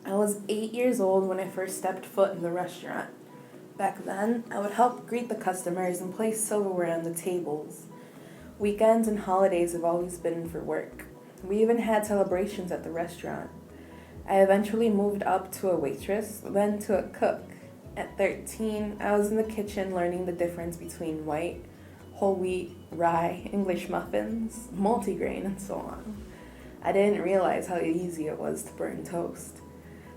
I was 8 years old when I first stepped foot in the restaurant. Back then, I would help greet the customers and place silverware on the tables. Weekends and holidays have always been for work. We even had celebrations at the restaurant. I eventually moved up to a waitress, then to a cook. At 13, I was in the kitchen learning the difference between white, whole wheat, rye, English muffins, multigrain, and so on. I didn't realize how easy it was to burn toast.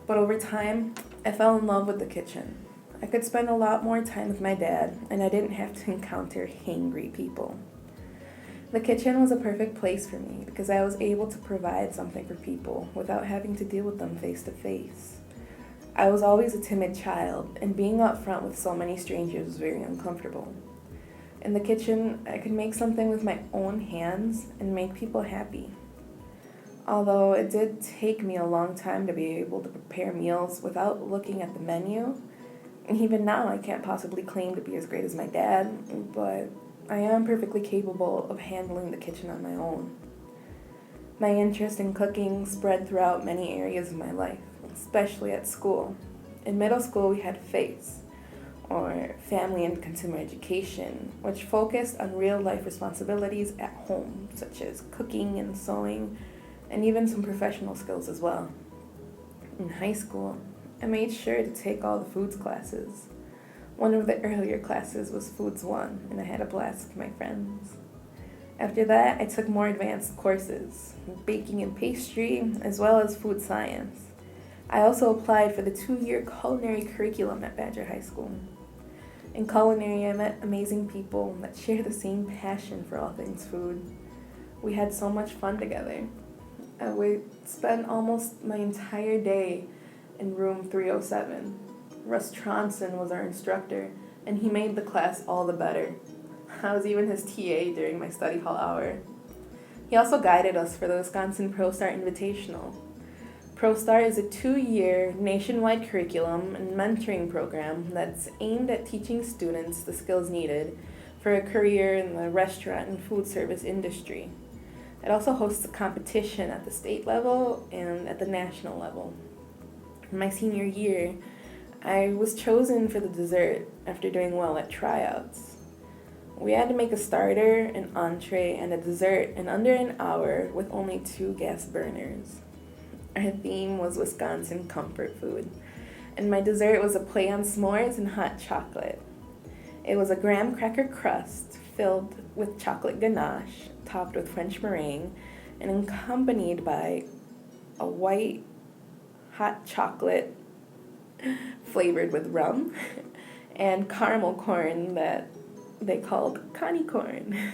But over time, I fell in love with the kitchen. I could spend a lot more time with my dad, and I didn't have to encounter hangry people. The kitchen was a perfect place for me because I was able to provide something for people without having to deal with them face to face. I was always a timid child, and being up front with so many strangers was very uncomfortable. In the kitchen, I could make something with my own hands and make people happy. Although it did take me a long time to be able to prepare meals without looking at the menu, and even now I can't possibly claim to be as great as my dad, but I am perfectly capable of handling the kitchen on my own. My interest in cooking spread throughout many areas of my life, especially at school. In middle school, we had FACE, or Family and Consumer Education, which focused on real life responsibilities at home, such as cooking and sewing, and even some professional skills as well. In high school, I made sure to take all the foods classes. One of the earlier classes was Foods 1, and I had a blast with my friends. After that, I took more advanced courses, baking and pastry, as well as food science. I also applied for the 2-year culinary curriculum at Badger High School. In culinary, I met amazing people that share the same passion for all things food. We had so much fun together. I would spend almost my entire day in room 307. Russ Tronson was our instructor, and he made the class all the better. I was even his TA during my study hall hour. He also guided us for the Wisconsin ProStar Invitational. ProStar is a 2-year nationwide curriculum and mentoring program that's aimed at teaching students the skills needed for a career in the restaurant and food service industry. It also hosts a competition at the state level and at the national level. In my senior year, I was chosen for the dessert after doing well at tryouts. We had to make a starter, an entree, and a dessert in under an hour with only 2 gas burners. Our theme was Wisconsin comfort food, and my dessert was a play on s'mores and hot chocolate. It was a graham cracker crust filled with chocolate ganache, topped with French meringue, and accompanied by a white hot chocolate flavored with rum and caramel corn that they called Connie corn.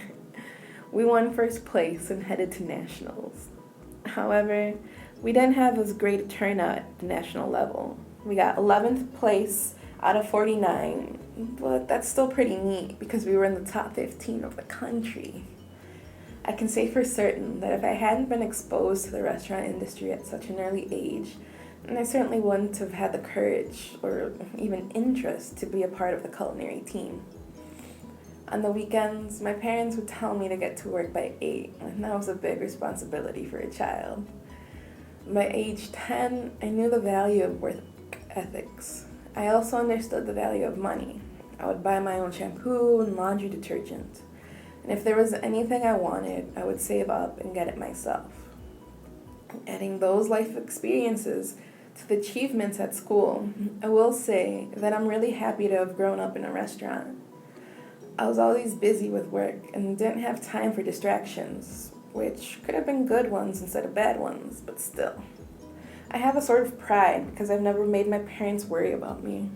We won first place and headed to nationals. However, we didn't have as great a turnout at the national level. We got 11th place out of 49, but that's still pretty neat because we were in the top 15 of the country. I can say for certain that if I hadn't been exposed to the restaurant industry at such an early age, then I certainly wouldn't have had the courage or even interest to be a part of the culinary team. On the weekends, my parents would tell me to get to work by 8, and that was a big responsibility for a child. By age 10, I knew the value of work ethics. I also understood the value of money. I would buy my own shampoo and laundry detergent. And if there was anything I wanted, I would save up and get it myself. Adding those life experiences to the achievements at school, I will say that I'm really happy to have grown up in a restaurant. I was always busy with work and didn't have time for distractions, which could have been good ones instead of bad ones, but still. I have a sort of pride because I've never made my parents worry about me.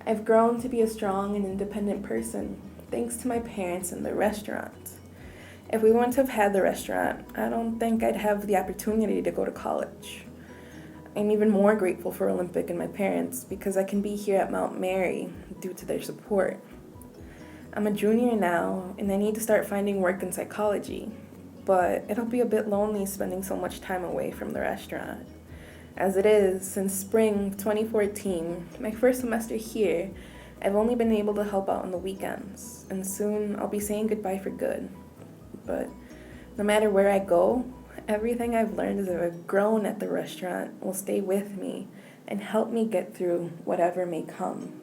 I've grown to be a strong and independent person, thanks to my parents and the restaurant. If we wouldn't have had the restaurant, I don't think I'd have the opportunity to go to college. I'm even more grateful for Olympic and my parents because I can be here at Mount Mary due to their support. I'm a junior now, and I need to start finding work in psychology, but it'll be a bit lonely spending so much time away from the restaurant. As it is, since spring 2014, my first semester here, I've only been able to help out on the weekends, and soon I'll be saying goodbye for good. But no matter where I go, Everything I've learned as I've grown at the restaurant will stay with me and help me get through whatever may come.